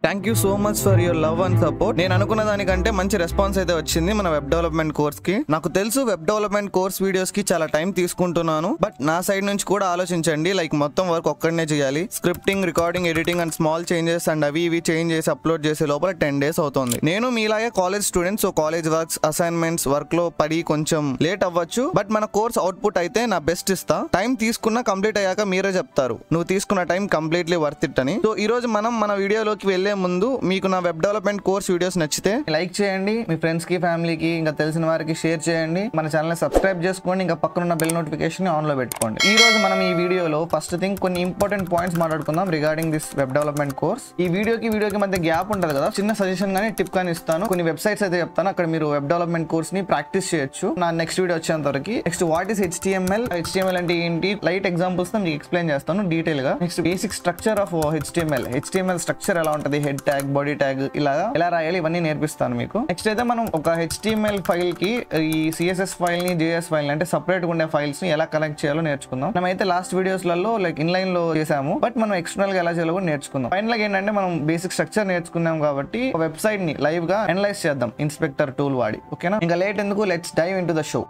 Thank you so much for your love and support. నేను అనుకున్న దానికంటే మంచి రెస్పాన్స్ అయితే వచ్చింది మన వెబ్ డెవలప్మెంట్ కోర్స్ కి. నాకు తెలుసు వెబ్ డెవలప్మెంట్ కోర్స్ వీడియోస్ కి చాలా టైం తీసుకుంటున్నాను, బట్ నా సైడ్ నుంచి కూడా ఆలోచించండి. లైక్ మొత్తం వర్క్ ఒక్కడనే చేయాలి. Scripting, recording, editing and small changes and అవి ఇవి చేంజ్ చేసి అప్లోడ్ చేసే లోపల 10 days అవుతుంది. నేను మీలాగే college student, so college works, assignments, work లో పడి కొంచెం లేట్ అవ్వచ్చు, బట్ మన కోర్స్ అవుట్పుట్ అయితే నా బెస్ట్ ఇస్తా. టైం తీసుకున్నా కంప్లీట్ అయ్యాక మీరే చెప్తారు నువ్వు తీసుకున్న టైం కంప్లీట్లీ వర్త్ ఇట్ అని. సో ఈ రోజు మనం మన వీడియోలోకి వెళ్లే ముందు మీకు నా వెబ్ డెవలప్మెంట్ కోర్స్ వీడియోస్ నచ్చితే లైక్ చేయండి, మీ ఫ్రెండ్స్ కి, ఫ్యామిలీకి, ఇంకా తెలిసిన వారికి షేర్ చేయండి. మన ఛానల్ సబ్స్క్రైబ్ చేసుకోండి, ఇంకా పక్కన బెల్ నోటిఫికేషన్ ఆన్ లో పెట్టుకోండి. ఈ రోజు మనం ఈ వీడియోలో ఫస్ట్ థింగ్ కొన్ని ఇంపార్టెంట్ పాయింట్స్ మాట్లాడుకుందాం regarding this web development course. ఈ వీడియోకి మధ్య గ్యాప్ ఉంటుంది కదా, చిన్న సజెషన్ గానీ టిప్ కానీ ఇస్తాను. కొన్ని వెబ్సైట్స్ అయితే చెప్తాను, అక్కడ మీరు వెబ్ డెవలప్మెంట్ కోర్స్ ని ప్రాక్టీస్ చేయొచ్చు. నా నెక్స్ట్ వీడియో వచ్చేంత వరకు. నెక్స్ట్ వాట్ ఈస్ HTML అంటే ఏంటి, లైట్ ఎగ్జాంపుల్స్ తో మీకు ఎక్స్ప్లెయిన్ చేస్తాను డీటెయిల్ గా. Next basic structure of HTML structure ఎలా ఉంటుంది, హెడ్ ట్యాగ్, బాడీ ట్యాగ్ ఇలాగా ఎలా రాయాలి ఇవన్నీ నేర్పిస్తాను మీకు. నెక్స్ట్ అయితే మనం ఒక HTML ఫైల్ కి ఈ CSS ఫైల్ ని, JS ఫైల్ ని అంటే సపరేట్ గా ఉండే ఫైల్స్ ని ఎలా కనెక్ట్ చేయాలో నేర్చుకుందాం. మనం అయితే లాస్ట్ వీడియోస్ లలో లైక్ ఇన్లైన్ లో చేసాము, బట్ మనం ఎక్స్టర్నల్ గా ఎలా చేయాలో కూడా నేర్చుకుందాం. ఫైనల్ గా ఏంటంటే మనం బేసిక్ స్ట్రక్చర్ నేర్చుకున్నాం కాబట్టి వెబ్సైట్ ని లైవ్ గా అనలైజ్ చేద్దాం ఇన్స్పెక్టర్ టూల్ వాడి. ఓకేనా, ఇంకా లేట్ ఎందుకు, let's dive into the show.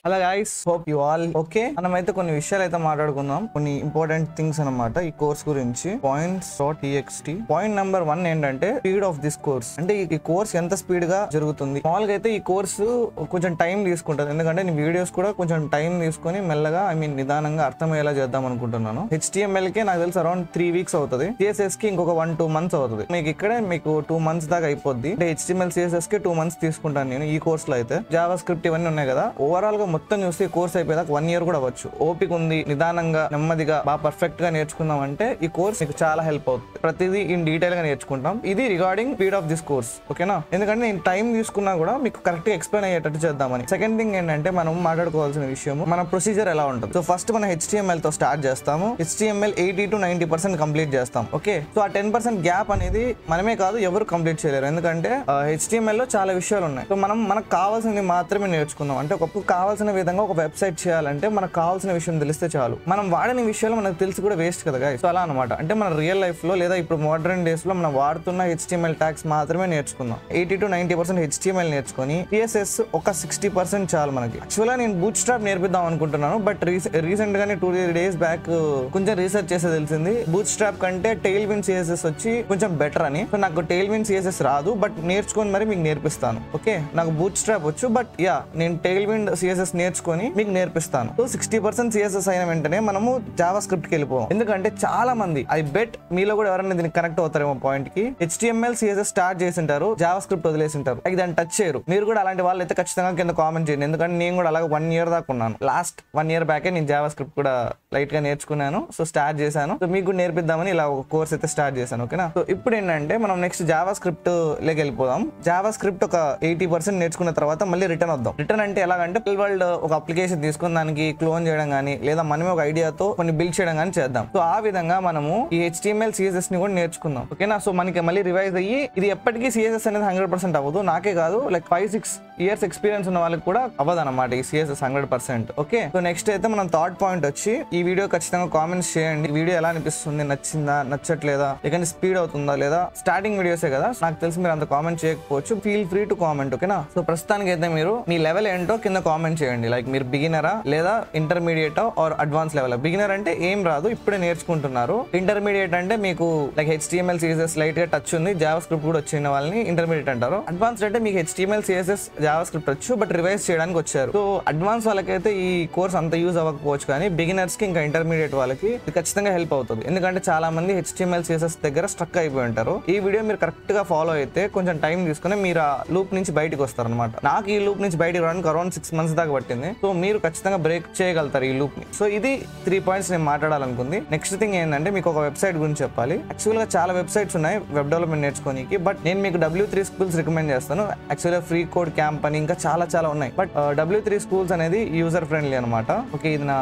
Hello guys, hope you all okay. మనం అయితే కొన్ని విషయాలు అయితే మాట్లాడుకుందాం, కొన్ని ఇంపార్టెంట్ థింగ్స్ అనమాట ఈ కోర్స్ గురించి. points.txt. పాయింట్ నెంబర్ 1 ఏంటంటే స్పీడ్ ఆఫ్ దిస్ కోర్స్. అంటే ఈ కోర్స్ ఎంత స్పీడ్ గా జరుగుతుంది. మామూలుగా అయితే ఈ కోర్సు కొంచెం టైం తీసుకుంటుంది, ఎందుకంటే నేను వీడియోస్ కూడా కొంచెం టైం తీసుకొని మెల్లగా నిదానంగా అర్థమయ్యేలా చేద్దాం అనుకుంటున్నాను. HTML కి నాకు తెలిసి అరౌండ్ 3 weeks అవుతుంది, CSS కి ఇంకొక 1-2 months అవుతుంది. మీకు ఇక్కడే మీకు 2 months దాకా అయిపోద్ది. అంటే HTML CSS కి 2 months తీసుకుంటాను నేను ఈ కోర్స్ లో. అయితే జావా స్క్రిప్ట్ ఇవన్నీ ఉన్నాయి కదా, ఓవరాల్ గా మొత్తం చూస్తే కోర్స్ అయిపోయాక 1 year కూడా అవ్వచ్చు. ఓపిక ఉంది, నిదానంగా నెమ్మదిగా బాగా పర్ఫెక్ట్ గా నేర్చుకుందాం అంటే ఈ కోర్స్ మీకు చాలా హెల్ప్ అవుతుంది. ప్రతిదీ ఇన్ డీటెయిల్ గా నేర్చుకుంటాం. ఇది regarding speed of this course, ఓకేనా. ఎందుకంటే నేను టైం తీసుకున్నా కూడా మీకు కరెక్ట్ గా ఎక్స్ప్లెయిన్ అయ్యేటట్టు చేద్దామని. సెకండ్ థింగ్ ఏంటంటే మనం మాట్లాడుకోవాల్సిన విషయం మన ప్రొసీజర్ ఎలా ఉంటుంది. సో ఫస్ట్ మనం HTML తో స్టార్ట్ చేస్తాము. HTML 80 to 90% కంప్లీట్ చేస్తాం. ఓకే, సో ఆ 10% గ్యాప్ అనేది మనమే కాదు ఎవరు కంప్లీట్ చేయలేరు, ఎందుకంటే HTML లో చాలా విషయాలు ఉన్నాయి. సో మనకు కావాల్సింది మాత్రమే నేర్చుకుందాం. అంటే ఒకప్పుడు కావాల్సిన విధంగా ఒక వెబ్సైట్ చేయాలంటే మనకు కావాల్సిన విషయం తెలిస్తే చాలు. మనం వాడిన విషయాలు మనకు తెలిసి కూడా వేస్ట్ కదా గైస్. సో అలా అనమాట. అంటే మన రియల్ లైఫ్ లో లేదా ఇప్పుడు మోడర్న్ డేస్ లో మనం వాడుతున్న HTML ట్యాగ్స్ మాత్రమే నేర్చుకుందాం. 80 to 90% HTML నేర్చుకొని CSS ఒక 60% చాలు మనకి. యాక్చువల్గా నేను బూట్ స్ట్రాప్ నేర్పిద్దాం అనుకుంటున్నాను, బట్ రీసెంట్ గానే 2 days బ్యాక్ కొంచెం రీసెర్చ్ చేస్తే తెలిసింది బూట్ స్ట్రాప్ కంటే టెయిల్ విండ్ CSS వచ్చి కొంచెం బెటర్ అని. సో నాకు టెయిల్ విండ్ CSS రాదు, బట్ నేర్చుకొని మరి మీకు నేర్పిస్తాను. ఓకే, నాకు బూట్ స్ట్రాప్ వచ్చు, బట్ నేను టెయిల్ విండ్ CSS నేర్చుకొని మీకు నేర్పిస్తాను. సో 60% CSS అయిన వెంటనే మనము జావా స్క్రిప్ట్ కి వెళ్ళిపోవాలి. ఎందుకంటే చాలా మంది, ఐ బెట్ మీలో కూడా ఎవరైనా దీనికి కనెక్ట్ అవుతారేమో పాయింట్ కి, HTML CSS స్టార్ట్ చేసి ఉంటారు, జావా స్క్రిప్ట్ వదిలేసి ఉంటారు, దాన్ని టచ్ చేయరు. మీరు కూడా అలాంటి వాళ్ళు అయితే ఖచ్చితంగా కింద కామెంట్ చేయండి, ఎందుకంటే నేను కూడా అలాగే 1 year దాకా ఉన్నాను. లాస్ట్ 1 year బ్యాకే నేను జావా స్క్రిప్ట్ కూడా లైట్ గా నేర్చుకున్నాను. సో స్టార్ట్ చేశాను, సో మీకు నేర్పిద్దామని ఇలా ఒక కోర్స్ అయితే స్టార్ట్ చేశాను. ఓకేనా, సో ఇప్పుడు ఏంటంటే మనం నెక్స్ట్ జావా స్క్రిప్ట్ లేక వెళ్ళిపోదాం. జావా స్క్రిప్ట్ ఒక 80% నేర్చుకున్న తర్వాత మళ్ళీ రిటర్న్ వద్దాం. రిటర్న్ అంటే ఎలాగంటే వరల్డ్ ఒక అప్లికేషన్ తీసుకుని దానికి క్లోన్ చేయడం కానీ, లేదా మనమే ఒక ఐడియాతో కొన్ని బిల్డ్ చేయడం కానీ చేద్దాం. సో ఆ విధంగా మనము ఈ HTML CSS ని కూడా నేర్చుకుందాం. ఓకేనా, సో మనకి మళ్ళీ రివైజ్ అయ్యి ఇది ఎప్పటికీ CSS అనేది 100% అవ్వదు. నాకే కాదు, లైక్ 5-6 years ఎక్స్పీరియన్స్ ఉన్న వాళ్ళకి కూడా అవ్వదు అనమాట ఈ CSS 100%. ఓకే, సో నెక్స్ట్ అయితే మనం థర్డ్ పాయింట్ వచ్చి, ఈ వీడియో ఖచ్చితంగా కామెంట్స్ చేయండి. వీడియో ఎలా అనిపిస్తుంది, నచ్చిందా, నచ్చట్లేదా, లేకపోతే స్పీడ్ అవుతుందా లేదా. స్టార్టింగ్ వీడియోసే కదా, నాకు తెలిసి మీరు అంత కామెంట్ చేయకపోవచ్చు. Feel free to comment. ఓకేనా, సో ప్రస్తుతానికి అయితే మీరు మీ లెవెల్ ఏంటో కింద కామెంట్ చేయండి. లైక్ మీరు బిగినరా లేదా intermediate or advance level. Beginner అంటే ఏం రాదు, ఇప్పుడే నేర్చుకుంటున్నారు. ఇంటర్మీడియట్ అంటే మీకు లైక్ HTML CSS లైట్ గా టచ్ ఉంది, జావా స్క్రిప్ట్ కూడా వచ్చిన వాళ్ళని ఇంటర్మీడియట్ అంటారు. అడ్వాన్స్ అంటే మీకు HTML CSS జావా స్క్రిప్ట్ వచ్చు, బట్ రివైజ్ చేయడానికి వచ్చారు. సో అడ్వాన్స్ వాళ్ళకైతే ఈ కోర్స్ అంత యూజ్ అవ్వకపోవచ్చు, కానీ బిగినర్స్ కి ఇంకా ఇంటర్మీడియట్ వాళ్ళకి ఇది ఖచ్చితంగా హెల్ప్ అవుతుంది. ఎందుకంటే చాలా మంది HTML CSS దగ్గర స్ట్రక్ అయిపోయి ఉంటారు. ఈ వీడియో మీరు కరెక్ట్ గా ఫాలో అయితే కొంచెం టైం తీసుకుని మీరు ఆ లూప్ నుంచి బయటకు వస్తారు అనమాట. నాకు ఈ లూప్ నుంచి బయటకు రావడానికి అరౌండ్ 6 months దాకా పట్టింది. సో మీరు ఖచ్చితంగా బ్రేక్ చేయగలుగుతారు ఈ లూప్ ని. సో ఇది 3 points నేను మాట్లాడాలనుకుంది. నెక్స్ట్ థింగ్ ఏంటంటే మీకు ఒక వెబ్సైట్ గురించి చెప్పాలి. యాక్చువల్ గా చాలా వెబ్సైట్స్ ఉన్నాయి వెబ్ డెవలప్మెంట్ నేర్చుకోనికి, బట్ నేను మీకు W3 Schools రికమెండ్ చేస్తాను. యాక్చువల్గా ఫ్రీ కోడ్ క్యాంప్ ల్యాంప్ అని ఇంకా చాలా చాలా ఉన్నాయి. బట్ W3 Schools అనేది యూజర్ ఫ్రెండ్లీ అనమాట. ఓకే, ఇది నా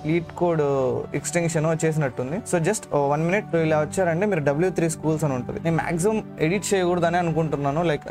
లీడ్ కోడ్ ఎక్స్టెన్షన్ వచ్చేసినట్టుంది. సో జస్ట్ 1 minute ఇలా వచ్చారంటే మీరు W3 Schools అని ఉంటుంది. నేను మాక్సిమం ఎడిట్ చేయకూడదని అనుకుంటున్నాను. లైక్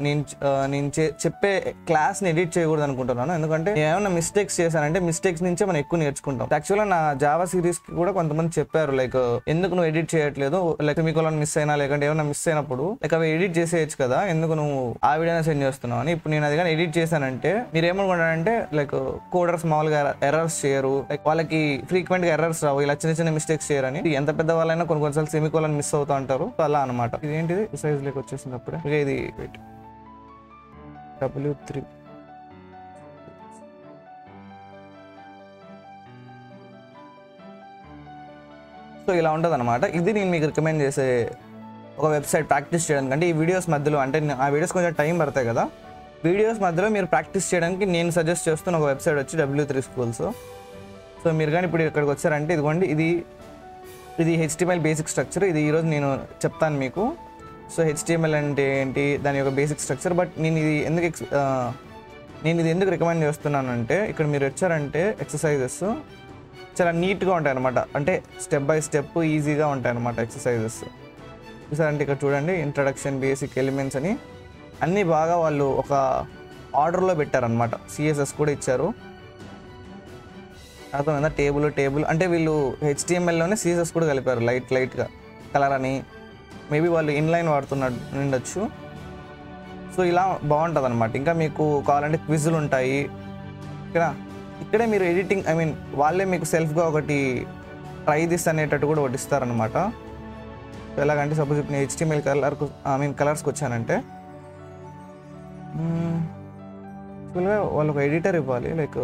నేను చెప్పే క్లాస్ ని ఎడిట్ చేయకూడదు అనుకుంటున్నాను. ఎందుకంటే ఏమైనా మిస్టేక్స్ చేశానంటే మిస్టేక్స్ నుంచే మనం ఎక్కువ నేర్చుకుంటాం. యాక్చువల్గా నా జావా సిరీస్ కి కూడా కొంతమంది చెప్పారు లైక్ ఎందుకు నువ్వు ఎడిట్ చేయట్లేదు, లైక్ మీకు మిస్ అయినా లేకంటే ఏమైనా మిస్ అయినప్పుడు లైక్ అవి ఎడిట్ చేసేయచ్చు కదా, ఎందుకు నువ్వు ఆ వీడియోనే సెండ్ చేస్తున్నావు అని. ఇప్పుడు నేను అది కానీ ఎడిట్ చేశానంటే మీరు ఏమనుకుంటారంటే లైక్ కోడర్స్ మామూలుగా ఎర్రర్స్ చేయరు, లైక్ వాళ్ళకి ఫ్రీక్వెంట్ గా ఎర్రర్స్ రావు, ఇలా చిన్న చిన్న మిస్టేక్స్ చేయరని. ఎంత పెద్ద వాళ్ళైనా కొన్నిసార్లు సెమికోలన్ మిస్ అవుతా ఉంటారు. అలా అనమాట. ఇది ఏంటిది సైజ్ లేక వచ్చేసింది అప్పుడే. ఇది W3 సో ఇలా ఉంటుంది అనమాట. ఇది నేను మీకు రికమెండ్ చేసే ఒక వెబ్సైట్ ప్రాక్టీస్ చేయడానికి. ఈ వీడియోస్ మధ్యలో అంటే ఆ వీడియోస్ కొంచెం టైం పడతాయి కదా, వీడియోస్ మధ్యలో మీరు ప్రాక్టీస్ చేయడానికి నేను సజెస్ట్ చేస్తున్న ఒక వెబ్సైట్ వచ్చి W3 Schools. సో మీరు కానీ ఇప్పుడు ఇక్కడికి వచ్చారంటే ఇదిగోండి, ఇది HTML బేసిక్ స్ట్రక్చర్. ఇది ఈరోజు నేను చెప్తాను మీకు. సో HTML అంటే ఏంటి, దాని యొక్క బేసిక్ స్ట్రక్చర్. బట్ నేను ఇది ఎందుకు రికమెండ్ చేస్తున్నానంటే ఇక్కడ మీరు వచ్చారంటే ఎక్సర్సైజెస్ చాలా నీట్గా ఉంటాయి అనమాట. అంటే స్టెప్ బై స్టెప్ ఈజీగా ఉంటాయి అనమాట ఎక్సర్సైజెస్. చూసారంటే ఇక్కడ చూడండి, ఇంట్రడక్షన్, బేసిక్ ఎలిమెంట్స్ అని అన్నీ బాగా వాళ్ళు ఒక ఆర్డర్లో పెట్టారనమాట. CSS కూడా ఇచ్చారు. అర్థమైందా? టేబుల్ అంటే వీళ్ళు HTMLలోనే CSS కూడా కలిపారు లైట్గా కలర్ అని. మేబీ వాళ్ళు ఇన్లైన్ ఉండొచ్చు. సో ఇలా బాగుంటుంది అనమాట. ఇంకా మీకు కావాలంటే క్విజ్లు ఉంటాయి ఇక్కడే మీరు ఎడిటింగ్ వాళ్ళే మీకు సెల్ఫ్గా ఒకటి ట్రై దిస్ అనేటట్టు కూడా ఒకటి ఇస్తారనమాట. సో ఎలాగంటే సపోజ్ ఇప్పుడు నేను HTML కలర్స్కి వచ్చానంటే వాళ్ళు ఒక ఎడిటర్ ఇవ్వాలి, లైక్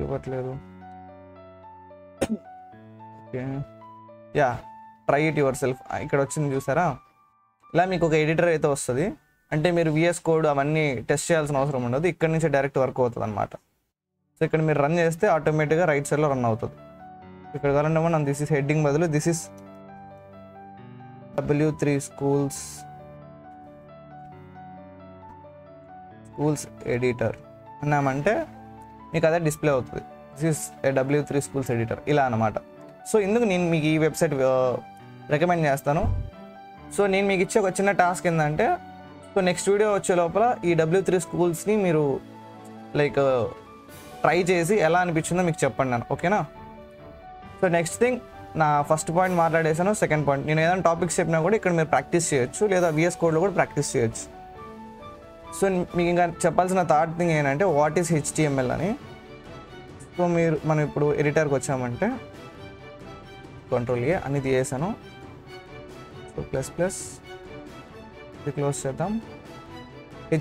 ఇవ్వట్లేదు. Okay, yeah, try it your self ఇక్కడ వచ్చింది చూసారా. ఇలా మీకు ఒక ఎడిటర్ అయితే వస్తుంది. అంటే మీరు VS కోడ్ అవన్నీ టెస్ట్ చేయాల్సిన అవసరం ఉండదు, ఇక్కడ నుంచి డైరెక్ట్ వర్క్ అవుతుంది అనమాట. సో ఇక్కడ మీరు రన్ చేస్తే ఆటోమేటిక్గా రైట్ సైడ్లో రన్ అవుతుంది. ఇక్కడ కావాలంటే మనం దిస్ ఇస్ హెడ్డింగ్ బదులు this is W3 Schools editor అన్నామంటే మీకు అదే డిస్ప్లే అవుతుంది. This is W3 Schools editor ఇలా అనమాట. సో ఇందుకు నేను మీకు ఈ వెబ్సైట్ రికమెండ్ చేస్తాను. సో నేను మీకు ఇచ్చే ఒక చిన్న టాస్క్ ఏంటంటే, సో నెక్స్ట్ వీడియో వచ్చే లోపల ఈ W3 Schools మీరు లైక్ ట్రై చేసి ఎలా అనిపించిందో మీకు చెప్పండి నేను, ఓకేనా? సో నెక్స్ట్ థింగ్, నా ఫస్ట్ పాయింట్ మాట్లాడేసాను. సెకండ్ పాయింట్, నేను ఏదైనా టాపిక్స్ చెప్పినా కూడా ఇక్కడ మీరు ప్రాక్టీస్ చేయొచ్చు, లేదా VS కోడ్లో కూడా ప్రాక్టీస్ చేయొచ్చు. సో మీకు ఇంకా చెప్పాల్సిన థర్డ్ థింగ్ ఏంటంటే వాట్ ఈస్ HTML అని. సో మనం ఇప్పుడు ఎడిటర్కి వచ్చామంటే Ctrl+A అని తీసేసాను. సో ప్లస్ ఇది క్లోజ్ చేద్దాం.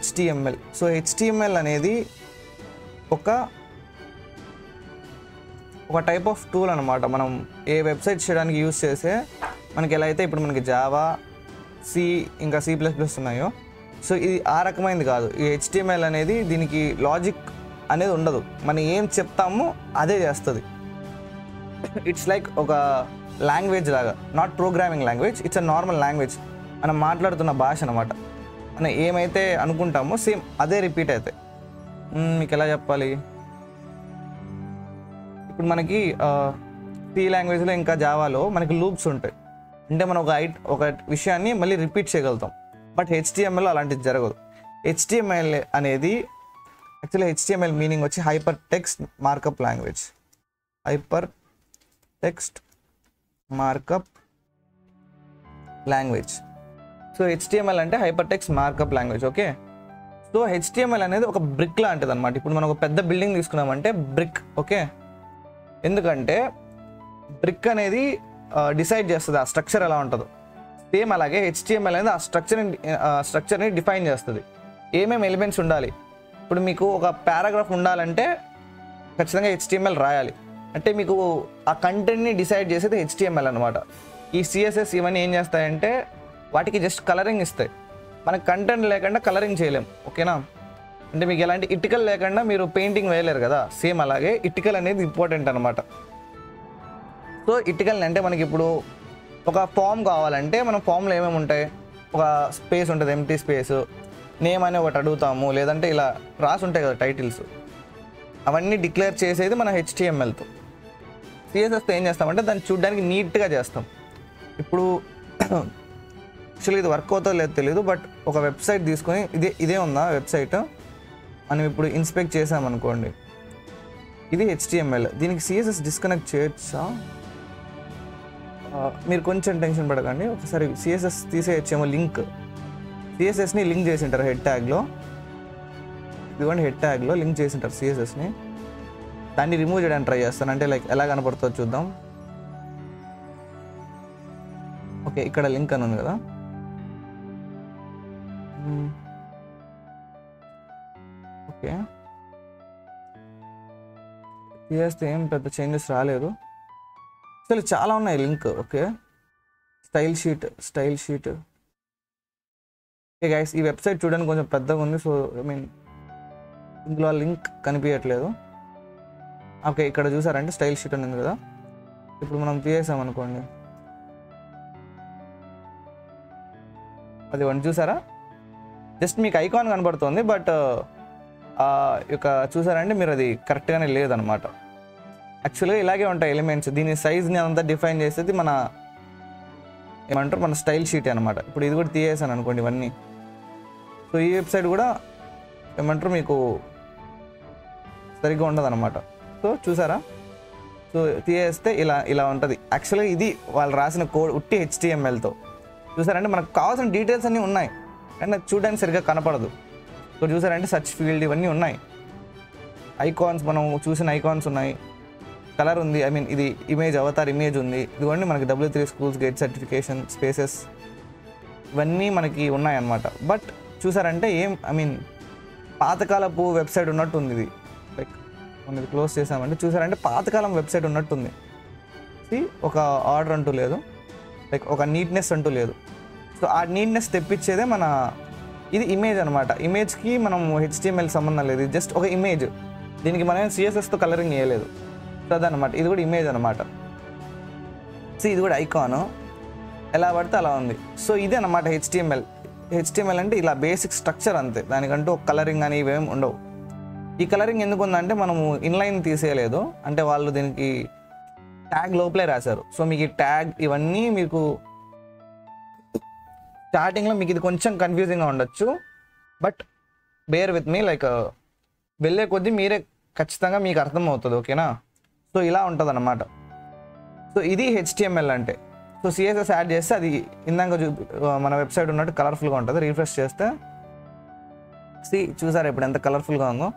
HTML. సో HTML అనేది ఒక టైప్ ఆఫ్ టూల్ అనమాట. మనం ఏ వెబ్సైట్ చేయడానికి యూజ్ చేసే మనకి ఎలా అయితే ఇప్పుడు మనకి జావా, ఇంకా C++ ఉన్నాయో, సో ఇది ఆ రకమైనది కాదు. ఈ HTML అనేది దీనికి లాజిక్ అనేది ఉండదు. మనం ఏం చెప్తామో అదే చేస్తుంది. ఇట్స్ లైక్ ఒక లాంగ్వేజ్ లాగా, not programming language, it's a normal language. మనం మాట్లాడుతున్న భాష అనమాట. మనం ఏమైతే అనుకుంటామో సేమ్ అదే రిపీట్ అవుతాయి. మీకు ఎలా చెప్పాలి, ఇప్పుడు మనకి C లాంగ్వేజ్లో ఇంకా జావాలో మనకి లూప్స్ ఉంటాయి. అంటే మనం ఒక విషయాన్ని మళ్ళీ రిపీట్ చేయగలుగుతాం. బట్ HTML అలాంటిది జరగదు. HTML అనేది యాక్చువల్లీ HTML మీనింగ్ వచ్చి hyper text markup language. Hyper text markup language. So HTML అంటే hyper text markup language. Okay, so HTML అనేది ఒక బ్రిక్ లాంటిది అనమాట. ఇప్పుడు మనం ఒక పెద్ద బిల్డింగ్ తీసుకున్నామంటే బ్రిక్. ఓకే, ఎందుకంటే బ్రిక్ అనేది డిసైడ్ చేస్తుంది ఆ స్ట్రక్చర్ ఎలా ఉంటుందో. సేమ్ అలాగే HTML అనేది ఆ స్ట్రక్చర్ని డిఫైన్ చేస్తుంది. ఏమేమి ఎలిమెంట్స్ ఉండాలి. ఇప్పుడు మీకు ఒక పారాగ్రాఫ్ ఉండాలంటే ఖచ్చితంగా HTML రాయాలి. అంటే మీకు ఆ కంటెంట్ని డిసైడ్ చేసేది HTML అనమాట. ఈ CSS ఇవన్నీ ఏం చేస్తాయంటే వాటికి జస్ట్ కలరింగ్ ఇస్తాయి. మనకు కంటెంట్ లేకుండా కలరింగ్ చేయలేం. ఓకేనా? అంటే మీకు ఎలాంటి ఇటికల్ లేకుండా మీరు పెయింటింగ్ వేయలేరు కదా. సేమ్ అలాగే ఇటికల్ అనేది ఇంపార్టెంట్ అనమాట. సో ఇటికల్ అంటే మనకి ఇప్పుడు ఒక ఫామ్ కావాలంటే మన ఫామ్లో ఏమేమి ఉంటాయి, ఒక స్పేస్ ఉంటుంది, ఎంటీ స్పేస్, నేమ్ అని ఒకటి అడుగుతాము, లేదంటే ఇలా రాసి ఉంటాయి కదా టైటిల్స్, అవన్నీ డిక్లేర్ చేసేది మన హెచ్టిఎంఎల్తో. సిఎస్ఎస్తో ఏం చేస్తామంటే దాన్ని చూడడానికి నీట్గా చేస్తాం. ఇప్పుడు యాక్చువల్లీ ఇది వర్క్ అవుతుందో లేదో తెలియదు, బట్ ఒక వెబ్సైట్ తీసుకొని ఇదే ఉందా వెబ్సైట్, మనం ఇప్పుడు ఇన్స్పెక్ట్ చేసామనుకోండి, ఇది హెచ్టిఎంఎల్. దీనికి సిఎస్ఎస్ డిస్కనెక్ట్ చేయొచ్చా? మీరు కొంచెం టెన్షన్ పడకండి, ఒకసారి సిఎస్ఎస్ తీసేయచ్చేమో. లింక్ సిఎస్ఎస్ని లింక్ చేసి ఉంటారు హెడ్ ట్యాగ్లో, ఇదిగోండి హెడ్ ట్యాగ్లో లింక్ చేసి ఉంటారు సిఎస్ఎస్ని. దాన్ని రిమూవ్ చేయడానికి ట్రై చేస్తాను, అంటే లైక్ ఎలా కనపడుతుందో చూద్దాం. ఓకే, ఇక్కడ లింక్ అని ఉంది కదా, ఓకే చేస్తే ఏం పెద్ద చేంజెస్ రాలేదు, అసలు చాలా ఉన్నాయి link. Okay, style sheet. Okay guys, ఈ వెబ్సైట్ చూడడానికి కొంచెం పెద్దగా ఉంది, సో ఐ మీన్ ఇందులో లింక్ కనిపించట్లేదు. ఓకే, ఇక్కడ చూసారంటే స్టైల్ షీట్ అని ఉంది కదా, ఇప్పుడు మనం తీసేసామనుకోండి, అది చూసారా, జస్ట్ మీకు ఐకాన్ కనబడుతుంది, బట్ ఇక చూసారంటే మీరు అది కరెక్ట్గానే లేదనమాట. యాక్చువల్గా ఇలాగే ఉంటాయి ఎలిమెంట్స్, దీని సైజ్ని అంతా డిఫైన్ చేసేది మన ఏమంటారు మన స్టైల్ షీట్ అనమాట. ఇప్పుడు ఇది కూడా తీసేసాను అనుకోండి ఇవన్నీ, సో ఈ వెబ్సైట్ కూడా ఏమంటారు మీకు సరిగ్గా ఉండదు అనమాట. సో చూసారా, సో తీసేస్తే ఇలా ఉంటుంది. యాక్చువల్గా ఇది వాళ్ళు రాసిన కోడ్ ఉట్టి హెచ్టిఎంఎల్తో. చూసారంటే మనకు కావాల్సిన డీటెయిల్స్ అన్నీ ఉన్నాయి, కానీ నాకు చూడడానికి సరిగ్గా కనపడదు. సో చూసారంటే సర్చ్ ఫీల్డ్ ఇవన్నీ ఉన్నాయి, ఐకాన్స్ మనం చూసిన ఐకాన్స్ ఉన్నాయి, కలర్ ఉంది, ఐ మీన్ ఇది ఇమేజ్ అవతార్ ఇమేజ్ ఉంది, ఇదిగోండి మనకి W3 schools gate certification spaces ఇవన్నీ మనకి ఉన్నాయన్నమాట. బట్ చూసారంటే ఐ మీన్ పాతకాలపు వెబ్సైట్ ఉన్నట్టు ఉంది ఇది. లైక్ మనం ఇది క్లోజ్ చేసామంటే చూసారంటే పాతకాలం వెబ్సైట్ ఉన్నట్టుంది. ఒక ఆర్డర్ అంటూ లేదు, లైక్ ఒక నీట్నెస్ అంటూ లేదు. సో ఆ నీట్నెస్ తెప్పించేదే మన ఇది ఇమేజ్ అనమాట. ఇమేజ్కి మనం హెచ్టిఎంఎల్ సంబంధం లేదు, ఇది జస్ట్ ఒక ఇమేజ్, దీనికి మనం సిఎస్ఎస్తో కలరింగ్ వేయలేదు. సో అదనమాట, ఇది కూడా ఇమేజ్ అనమాట. సో ఇది కూడా ఐకాను, ఎలా పడితే అలా ఉంది. సో ఇదే అనమాట హెచ్టిఎంఎల్ అంటే ఇలా బేసిక్ స్ట్రక్చర్ అంతే, దానికంటూ ఒక కలరింగ్ అని ఇవేం ఉండవు. ఈ కలరింగ్ ఎందుకు ఉందంటే మనము ఇన్లైన్ తీసేయలేదు, అంటే వాళ్ళు దీనికి ట్యాగ్ లోపలే రాశారు. సో మీకు ఈ ట్యాగ్ ఇవన్నీ మీకు స్టార్టింగ్లో మీకు ఇది కొంచెం కన్ఫ్యూజింగ్గా ఉండొచ్చు, but bear with me, like వెళ్ళే కొద్దీ మీరే ఖచ్చితంగా మీకు అర్థమవుతుంది. ఓకేనా, సో ఇలా ఉంటుంది అన్నమాట. సో ఇది హెచ్టిఎంఎల్ అంటే. సో సిఎస్ఎస్ యాడ్ చేస్తే అది ఇందాక మన వెబ్సైట్ ఉన్నట్టు కలర్ఫుల్గా ఉంటుంది. రీఫ్రెష్ చేస్తే చూసారా ఇప్పుడు ఎంత కలర్ఫుల్గా ఉందో.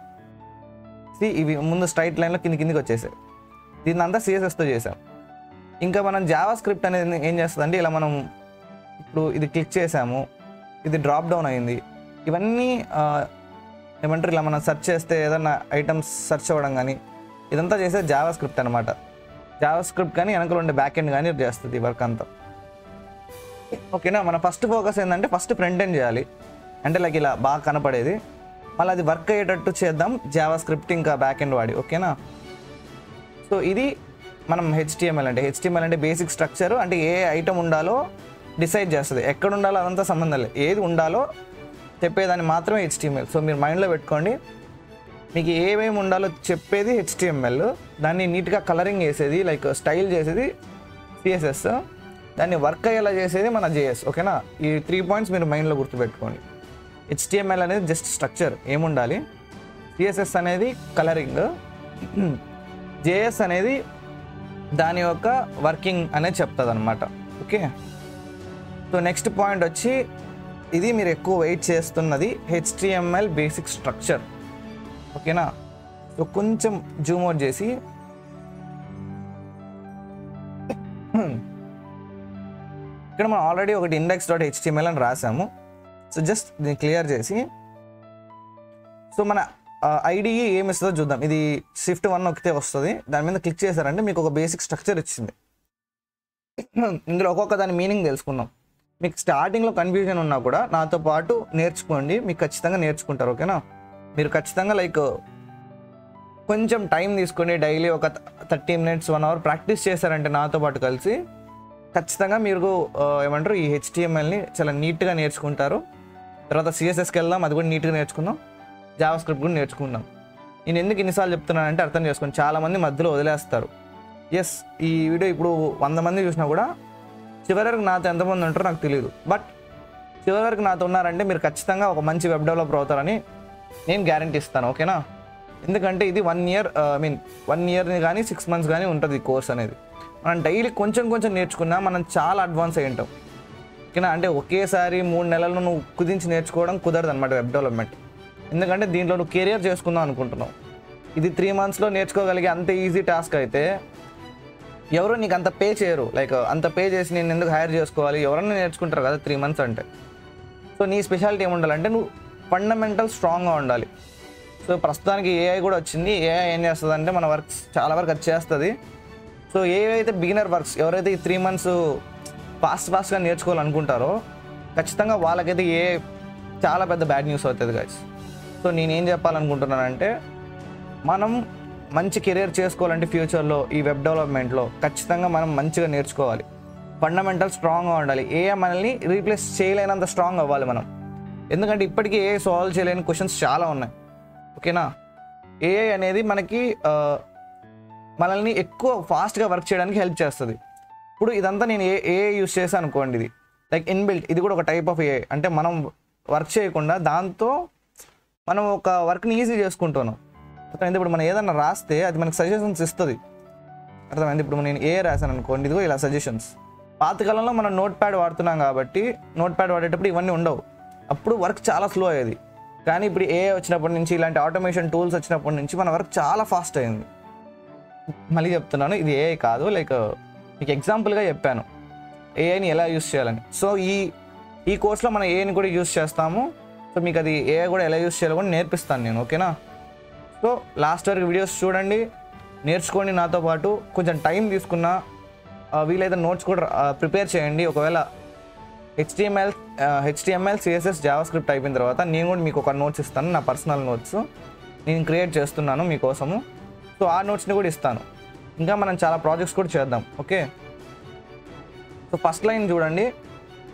ఇవి ముందు స్ట్రైట్ లైన్లో కిందికి వచ్చేసాయి, దీన్ని అంతా సిఎస్ఎస్తో చేసాం. ఇంకా మనం జావా స్క్రిప్ట్ అనేది ఏం చేస్తుందంటే ఇలా మనం ఇప్పుడు ఇది క్లిక్ చేసాము, ఇది డ్రాప్ డౌన్ అయింది, ఇవన్నీ ఏమంటారు ఇలా మనం సెర్చ్ చేస్తే ఏదన్నా ఐటమ్స్ సెర్చ్ అవ్వడం కానీ ఇదంతా చేసేది జావా స్క్రిప్ట్ అనమాట. జావా స్క్రిప్ట్ కానీ వెనకలు ఉండే బ్యాక్ ఎండ్ కానీ చేస్తుంది ఈ వర్క్ అంతా. ఓకేనా, మన ఫస్ట్ ఫోకస్ ఏంటంటే ఫస్ట్ ఫ్రంట్ ఎండ్ చేయాలి, అంటే లైక్ ఇలా బాగా కనపడేది, మళ్ళీ అది వర్క్ అయ్యేటట్టు చేద్దాం జావా స్క్రిప్ట్ ఇంకా బ్యాక్ ఎండ్ వాడి. ఓకేనా, సో ఇది మనం హెచ్టిఎంఎల్ అంటే బేసిక్ స్ట్రక్చర్, అంటే ఏ ఐటమ్ ఉండాలో డిసైడ్ చేస్తుంది, ఎక్కడ ఉండాలో అదంతా సంబంధం లేదు, ఏది ఉండాలో చెప్పేదాన్ని మాత్రమే హెచ్టిఎంఎల్. సో మీరు మైండ్లో పెట్టుకోండి, మీకు ఏమేమి ఉండాలో చెప్పేది హెచ్టిఎంఎల్, దాన్ని నీట్గా కలరింగ్ చేసేది లైక్ స్టైల్ చేసేది సిఎస్ఎస్, దాన్ని వర్క్ అయ్యేలా చేసేది మన జేఎస్. ఓకేనా, ఈ 3 పాయింట్స్ మీరు మైండ్లో గుర్తుపెట్టుకోండి. హెచ్టిఎంఎల్ అనేది జస్ట్ స్ట్రక్చర్ ఏముండాలి, సిఎస్ఎస్ అనేది కలరింగ్, జేఎస్ అనేది దాని యొక్క వర్కింగ్ అనేది చెప్తుంది అనమాట. ఓకే, సో నెక్స్ట్ పాయింట్ వచ్చి ఇది మీరు ఎక్కువ వెయిట్ చేస్తున్నది హెచ్టిఎంఎల్ బేసిక్ స్ట్రక్చర్. ఓకేనా, సో కొంచెం జూమ్ అవుట్ చేసి ఇక్కడ మనం ఆల్రెడీ ఒకటి index.html అని రాసాము. సో జస్ట్ దీన్ని క్లియర్ చేసి, సో మన ఐడిఈ ఏమి ఇస్తుందో చూద్దాం. ఇది Shift1 నొక్కితే వస్తుంది, దాని మీద క్లిక్ చేశారంటే మీకు ఒక బేసిక్ స్ట్రక్చర్ ఇచ్చింది. ఇందులో ఒక్కొక్క దాని మీనింగ్ తెలుసుకున్నాం. మీకు స్టార్టింగ్లో కన్ఫ్యూజన్ ఉన్నా కూడా నాతో పాటు నేర్చుకోండి, మీకు ఖచ్చితంగా నేర్చుకుంటారు. ఓకేనా, మీరు ఖచ్చితంగా లైక్ కొంచెం టైం తీసుకొని డైలీ ఒక 30 minutes 1 hour ప్రాక్టీస్ చేశారంటే నాతో పాటు కలిసి ఖచ్చితంగా మీరు ఏమంటారు ఈ హెచ్టిఎంఎల్ని చాలా నీట్గా నేర్చుకుంటారు. తర్వాత సిఎస్ఎస్కి వెళ్దాం, అది కూడా నీట్గా నేర్చుకుందాం. జావా స్క్రిప్ట్ కూడా నేర్చుకుందాం. నేను ఎందుకు ఇన్నిసార్లు చెప్తున్నానంటే అర్థం చేసుకోండి, చాలామంది మధ్యలో వదిలేస్తారు. ఎస్, ఈ వీడియో ఇప్పుడు 100 మంది చూసినా కూడా చివరి వరకు నాతో ఎంతమంది ఉంటారో నాకు తెలియదు. బట్ చివరి వరకు నాతో ఉన్నారంటే మీరు ఖచ్చితంగా ఒక మంచి వెబ్ డెవలపర్ అవుతారని నేను గ్యారంటీ ఇస్తాను. ఓకేనా? ఎందుకంటే ఇది 1 ఇయర్, 1 ఇయర్ని కానీ 6 మంత్స్ కానీ ఉంటుంది ఈ కోర్స్ అనేది. మనం డైలీ కొంచెం కొంచెం నేర్చుకున్నా మనం చాలా అడ్వాన్స్ అయి ఉంటాం. ఓకేనా? అంటే ఒకేసారి 3 నెలల్లో నువ్వు కుదించి నేర్చుకోవడం కుదరదు అనమాట వెబ్ డెవలప్మెంట్. ఎందుకంటే దీంట్లో నువ్వు కెరియర్ చేసుకుందాం అనుకుంటున్నావు. ఇది 3 మంత్స్లో నేర్చుకోగలిగే అంత ఈజీ టాస్క్ అయితే ఎవరు నీకు అంత పే చేయరు. లైక్ అంత పే చేసి నేను ఎందుకు హైర్ చేసుకోవాలి, ఎవరన్నా నేర్చుకుంటారు కదా 3 మంత్స్ అంటే. సో నీ స్పెషాలిటీ ఏముండాలంటే నువ్వు ఫండమెంటల్ స్ట్రాంగ్గా ఉండాలి. సో ప్రస్తుతానికి ఏఐ కూడా వచ్చింది. ఏఐ ఏం చేస్తుంది అంటే మన వర్క్స్ చాలా వరకు అది చేస్తుంది. సో ఏవైతే బిగినర్ వర్క్స్ ఎవరైతే ఈ 3 మంత్స్ ఫాస్ట్గా నేర్చుకోవాలనుకుంటారో ఖచ్చితంగా వాళ్ళకైతే ఏఐ చాలా పెద్ద బ్యాడ్ న్యూస్ అవుతుంది గైస్. సో నేనేం చెప్పాలనుకుంటున్నానంటే మనం మంచి కెరీర్ చేసుకోవాలంటే ఫ్యూచర్లో ఈ వెబ్ డెవలప్మెంట్లో ఖచ్చితంగా మనం మంచిగా నేర్చుకోవాలి. ఫండమెంటల్ స్ట్రాంగ్గా ఉండాలి. ఏఐ మనల్ని రీప్లేస్ చేయలేనంత స్ట్రాంగ్ అవ్వాలి మనం. ఎందుకంటే ఇప్పటికీ ఏఐ సాల్వ్ చేయలేని క్వశ్చన్స్ చాలా ఉన్నాయి. ఓకేనా? ఏఐ అనేది మనల్ని ఎక్కువ ఫాస్ట్గా వర్క్ చేయడానికి హెల్ప్ చేస్తుంది. ఇప్పుడు ఇదంతా నేను ఏఐ యూస్ చేశాను అనుకోండి, ఇది లైక్ ఇన్బిల్ట్, ఇది కూడా ఒక టైప్ ఆఫ్ ఏఐ. అంటే మనం వర్క్ చేయకుండా దాంతో మనం ఒక వర్క్ని ఈజీ చేసుకుంటున్నాం. అర్థమైంది? ఇప్పుడు మనం ఏదన్నా రాస్తే అది మనకు సజెషన్స్ ఇస్తుంది. అర్థమైంది? ఇప్పుడు నేను ఏఐ రాశాను అనుకోండి, ఇదిగో ఇలా సజెషన్స్. పాతకాలంలో మనం నోట్ ప్యాడ్ వాడుతున్నాం కాబట్టి నోట్ ప్యాడ్ వాడేటప్పుడు ఇవన్నీ ఉండవు, అప్పుడు వర్క్ చాలా స్లో అయ్యేది. కానీ ఇప్పుడు ఏఐ వచ్చినప్పటి నుంచి, ఇలాంటి ఆటోమేషన్ టూల్స్ వచ్చినప్పటి నుంచి మన వర్క్ చాలా ఫాస్ట్ అయింది. మళ్ళీ చెప్తున్నాను, ఇది ఏఐ కాదు, లైక్ మీకు ఎగ్జాంపుల్గా చెప్పాను ఏఐని ఎలా యూస్ చేయాలని. సో ఈ కోర్స్లో మనం ఏఐని కూడా యూస్ చేస్తాము. సో మీకు అది ఏఐ కూడా ఎలా యూస్ చేయాలో కూడా నేర్పిస్తాను నేను. ఓకేనా? సో లాస్ట్ వరకు వీడియోస్ చూడండి, నేర్చుకోండి. నాతో పాటు కొంచెం టైం తీసుకున్నా వీలైతే నోట్స్ కూడా ప్రిపేర్ చేయండి. ఒకవేళ HTML CSS జావా స్క్రిప్ట్ అయిపోయిన తర్వాత నేను కూడా మీకు ఒక నోట్స్ ఇస్తాను, నా పర్సనల్ నోట్స్ నేను క్రియేట్ చేస్తున్నాను మీకోసము. సో ఆ నోట్స్ని కూడా ఇస్తాను. ఇంకా మనం చాలా ప్రాజెక్ట్స్ కూడా చేద్దాం. ఓకే? సో ఫస్ట్ లైన్ చూడండి,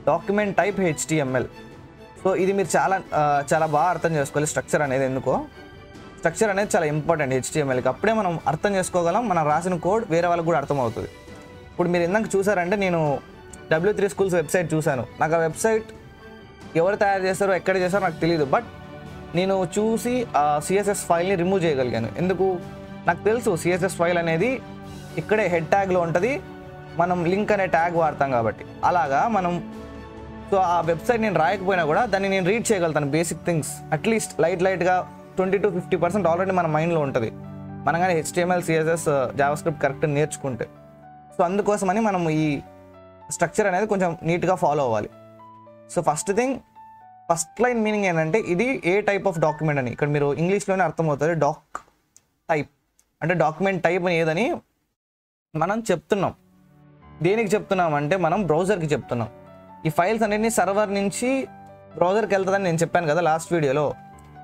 డాక్యుమెంట్ టైప్ HTML. సో ఇది మీరు చాలా బాగా అర్థం చేసుకోవాలి. స్ట్రక్చర్ అనేది ఎందుకో, స్ట్రక్చర్ అనేది చాలా ఇంపార్టెంట్ HTMLకి. అప్పుడే మనం అర్థం చేసుకోగలం, మనం రాసిన కోడ్ వేరే వాళ్ళకి కూడా అర్థమవుతుంది. ఇప్పుడు మీరు ఇందాక చూసారంటే నేను W3 Schools వెబ్సైట్ చూశాను. నాకు ఆ వెబ్సైట్ ఎవరు తయారు చేస్తారో ఎక్కడ చేస్తారో నాకు తెలియదు. బట్ నేను చూసి ఆ CSS ఫైల్ని రిమూవ్ చేయగలిగాను. ఎందుకు? నాకు తెలుసు CSS ఫైల్ అనేది ఇక్కడే హెడ్ ట్యాగ్లో ఉంటుంది, మనం లింక్ అనే ట్యాగ్ వాడతాం కాబట్టి. అలాగా మనం సో ఆ వెబ్సైట్ నేను రాయకపోయినా కూడా దాన్ని నేను రీడ్ చేయగలుగుతాను. బేసిక్ థింగ్స్ అట్లీస్ట్ లైట్గా 20 to 50% ఆల్రెడీ మన మైండ్లో ఉంటుంది, మనం కానీ HTML CSS Java script correct నేర్చుకుంటే. సో అందుకోసమని మనం ఈ స్ట్రక్చర్ అనేది కొంచెం నీట్గా ఫాలో అవ్వాలి. సో ఫస్ట్ లైన్ మీనింగ్ ఏంటంటే ఇది ఏ టైప్ ఆఫ్ డాక్యుమెంట్ అని. ఇక్కడ మీరు ఇంగ్లీష్లోనే అర్థమవుతుంది. డాక్ టైప్ అంటే డాక్యుమెంట్ టైప్ అని ఏదని మనం చెప్తున్నాం. దేనికి చెప్తున్నాం అంటే మనం బ్రౌజర్కి చెప్తున్నాం. ఈ ఫైల్స్ అన్నిటిని సర్వర్ నుంచి బ్రౌజర్కి వెళ్తుందని నేను చెప్పాను కదా లాస్ట్ వీడియోలో.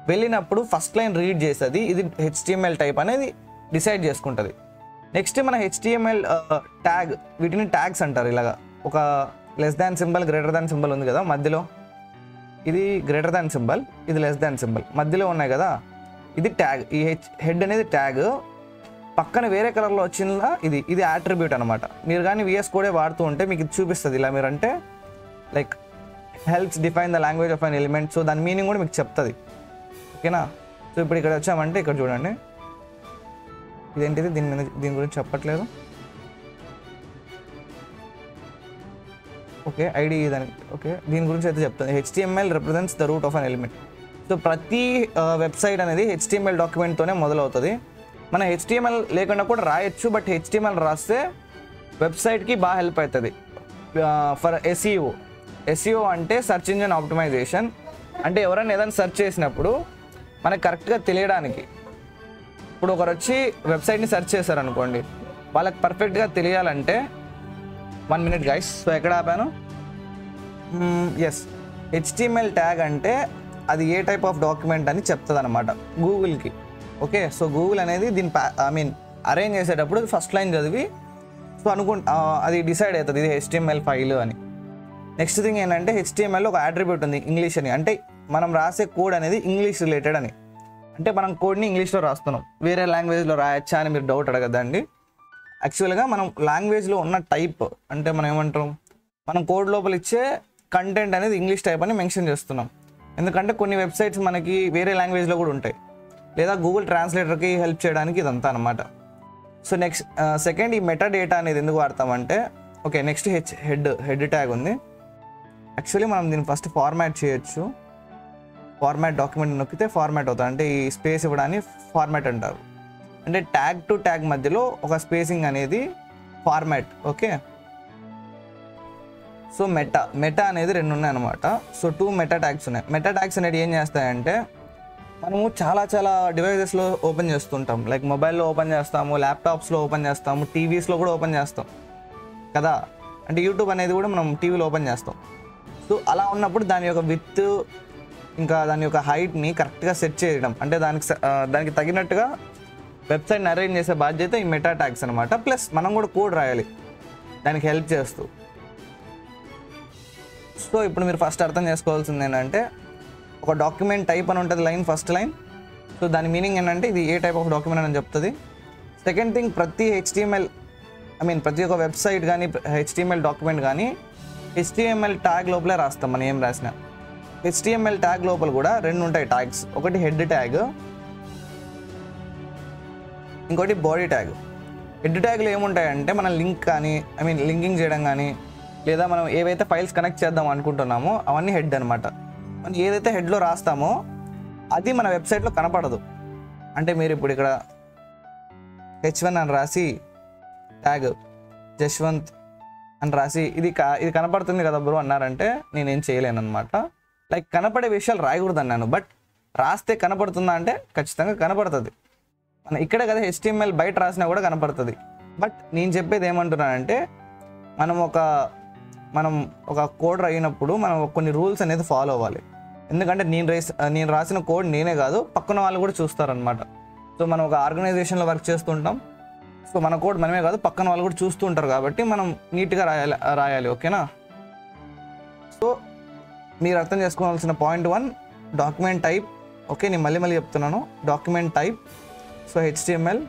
వెళ్ళినప్పుడు ఫస్ట్ లైన్ రీడ్ చేస్తుంది, ఇది HTML టైప్ అనేది డిసైడ్ చేసుకుంటుంది. నెక్స్ట్ మన HTML ట్యాగ్, వీటిని ట్యాగ్స్ అంటారు. ఇలాగా ఒక less than symbol, greater than symbol ఉంది కదా మధ్యలో, ఇది గ్రేటర్ దాన్ సింబల్, ఇది లెస్ దాన్ సింబల్ మధ్యలో ఉన్నాయి కదా, ఇది ట్యాగ్. ఈ హెడ్ అనేది ట్యాగ్, పక్కన వేరే కలర్లో వచ్చిందా ఇది యాట్రిబ్యూట్ అనమాట. మీరు కానీ VS కోడే వాడుతూ ఉంటే మీకు ఇది చూపిస్తుంది. ఇలా మీరు అంటే like helps define the language of an element. So దాని మీనింగ్ కూడా మీకు చెప్తుంది. ఓకేనా? సో ఇప్పుడు ఇక్కడ వచ్చామంటే ఇక్కడ చూడండి, ఇదేంటిది, దీని గురించి చెప్పట్లేదు. ఓకే, ఐడి దానికి. ఓకే, దీని గురించి అయితే చెప్తుంది. HTML represents the root of an element. So ప్రతి వెబ్సైట్ అనేది HTML డాక్యుమెంట్తోనే మొదలవుతుంది. మన HTML లేకుండా కూడా రాయొచ్చు, బట్ HTML రాస్తే వెబ్సైట్కి బాగా హెల్ప్ అవుతుంది. ఫర్ SEO అంటే సెర్చ్ ఇంజిన్ ఆప్టిమైజేషన్. అంటే ఎవరైనా ఏదైనా సెర్చ్ చేసినప్పుడు మనకు కరెక్ట్గా తెలియడానికి. ఇప్పుడు ఒకరు వచ్చి వెబ్సైట్ని సెర్చ్ చేశారనుకోండి, వాళ్ళకి పర్ఫెక్ట్గా తెలియాలంటే 1 minute గైస్. సో ఎక్కడ ఆపాను? ఎస్, HTML ట్యాగ్ అంటే అది ఏ టైప్ ఆఫ్ డాక్యుమెంట్ అని చెప్తుంది అనమాట గూగుల్కి. ఓకే, సో గూగుల్ అనేది దీన్ని అరేంజ్ చేసేటప్పుడు ఫస్ట్ లైన్ చదివి సో అది డిసైడ్ అవుతుంది ఇది HTML ఫైల్ అని. నెక్స్ట్ థింగ్ ఏంటంటే HTML ఒక అట్రిబ్యూట్ ఉంది ఇంగ్లీష్ అని. అంటే మనం రాసే కోడ్ అనేది ఇంగ్లీష్ రిలేటెడ్ అని. అంటే మనం కోడ్ని ఇంగ్లీష్లో రాస్తున్నాం, వేరే లాంగ్వేజ్లో రాయొచ్చా అని మీరు డౌట్ అడగద్దండి. యాక్చువల్గా మనం లాంగ్వేజ్లో ఉన్న టైప్ అంటే మనం ఏమంటాం, మనం కోడ్ లోపల ఇచ్చే కంటెంట్ అనేది ఇంగ్లీష్ టైప్ అని మెన్షన్ చేస్తున్నాం. ఎందుకంటే కొన్ని వెబ్సైట్స్ మనకి వేరే లాంగ్వేజ్లో కూడా ఉంటాయి, లేదా గూగుల్ ట్రాన్స్లేటర్కి హెల్ప్ చేయడానికి ఇదంతా అనమాట. సో నెక్స్ట్ సెకండ్ ఈ మెటా డేటా అనేది ఎందుకు వాడతామంటే, ఓకే నెక్స్ట్ హెడ్ ట్యాగ్ ఉంది. యాక్చువల్లీ మనం దీన్ని ఫస్ట్ ఫార్మాట్ చేయొచ్చు. ఫార్మాట్ డాక్యుమెంట్ నొక్కితే ఫార్మాట్ అవుతుంది, అంటే ఈ స్పేస్ ఇవ్వడాన్ని ఫార్మాట్ అంటారు. అంటే ట్యాగ్ టు ట్యాగ్ మధ్యలో ఒక స్పేసింగ్ అనేది ఫార్మాట్. ఓకే, సో మెటా అనేది 2 ఉన్నాయి అనమాట. సో 2 మెటా ట్యాగ్స్ ఉన్నాయి. మెటా ట్యాగ్స్ అనేది ఏం చేస్తాయంటే, మనము చాలా డివైజెస్లో ఓపెన్ చేస్తుంటాం. లైక్ మొబైల్లో ఓపెన్ చేస్తాము, ల్యాప్టాప్స్లో ఓపెన్ చేస్తాము, టీవీస్లో కూడా ఓపెన్ చేస్తాం కదా. అంటే యూట్యూబ్ అనేది కూడా మనం టీవీలో ఓపెన్ చేస్తాం. సో అలా ఉన్నప్పుడు దాని యొక్క విత్ ఇంకా దాని యొక్క హైట్ని కరెక్ట్గా సెట్ చేయడం, అంటే దానికి తగినట్టుగా వెబ్సైట్ని అరేంజ్ చేసే బాధ్యత ఈ మెటా ట్యాగ్స్ అనమాట. ప్లస్ మనం కూడా కోడ్ రాయాలి దానికి హెల్ప్ చేస్తూ. సో ఇప్పుడు మీరు ఫస్ట్ అర్థం చేసుకోవాల్సింది ఏంటంటే, ఒక డాక్యుమెంట్ టైప్ అని ఉంటుంది, ఫస్ట్ లైన్. సో దాని మీనింగ్ ఏంటంటే ఇది ఏ టైప్ ఆఫ్ డాక్యుమెంట్ అని చెప్తుంది. సెకండ్ థింగ్, ప్రతి ప్రతి ఒక్క వెబ్సైట్ కానీ HTML డాక్యుమెంట్ కానీ HTML ట్యాగ్ లోపలే రాస్తాం మనం ఏం రాసినా. HTML ట్యాగ్ లోపల కూడా 2 ఉంటాయి ట్యాగ్స్. ఒకటి హెడ్ ట్యాగ్, ఇంకోటి బాడీ ట్యాగ్. హెడ్ ట్యాగ్లో ఏముంటాయంటే మనం లింక్ కానీ లింకింగ్ చేయడం కానీ, లేదా మనం ఏవైతే ఫైల్స్ కనెక్ట్ చేద్దాం అనుకుంటున్నామో అవన్నీ హెడ్ అనమాట. మనం ఏదైతే హెడ్లో రాస్తామో అది మన వెబ్సైట్లో కనపడదు. అంటే మీరు ఇప్పుడు ఇక్కడ H1 అని రాసి ట్యాగ్ జశ్వంత్ అని రాసి ఇది కనపడుతుంది కదా బ్రో అన్నారంటే నేనేం చేయలేను అనమాట. లైక్ కనపడే విషయాలు రాయకూడదు అన్నాను, బట్ రాస్తే కనపడుతుందా అంటే ఖచ్చితంగా కనపడుతుంది. మనం ఇక్కడే కదా HTML బయట రాసినా కూడా కనపడుతుంది. బట్ నేను చెప్పేది ఏమంటున్నానంటే, మనం ఒక కోడ్ రాయినప్పుడు మనం కొన్ని రూల్స్ అనేది ఫాలో అవ్వాలి. ఎందుకంటే నేను రాసిన కోడ్ నేనే కాదు, పక్కన వాళ్ళు కూడా చూస్తారనమాట. సో మనం ఒక ఆర్గనైజేషన్లో వర్క్ చేస్తుంటాం. సో మన కోడ్ మనమే కాదు, పక్కన వాళ్ళు కూడా చూస్తూ ఉంటారు, కాబట్టి మనం నీట్గా రాయాలి. ఓకేనా? సో మీరు అర్థం చేసుకోవాల్సిన పాయింట్ 1 డాక్యుమెంట్ టైప్. ఓకే, నేను మళ్ళీ చెప్తున్నాను, document type. So HTML.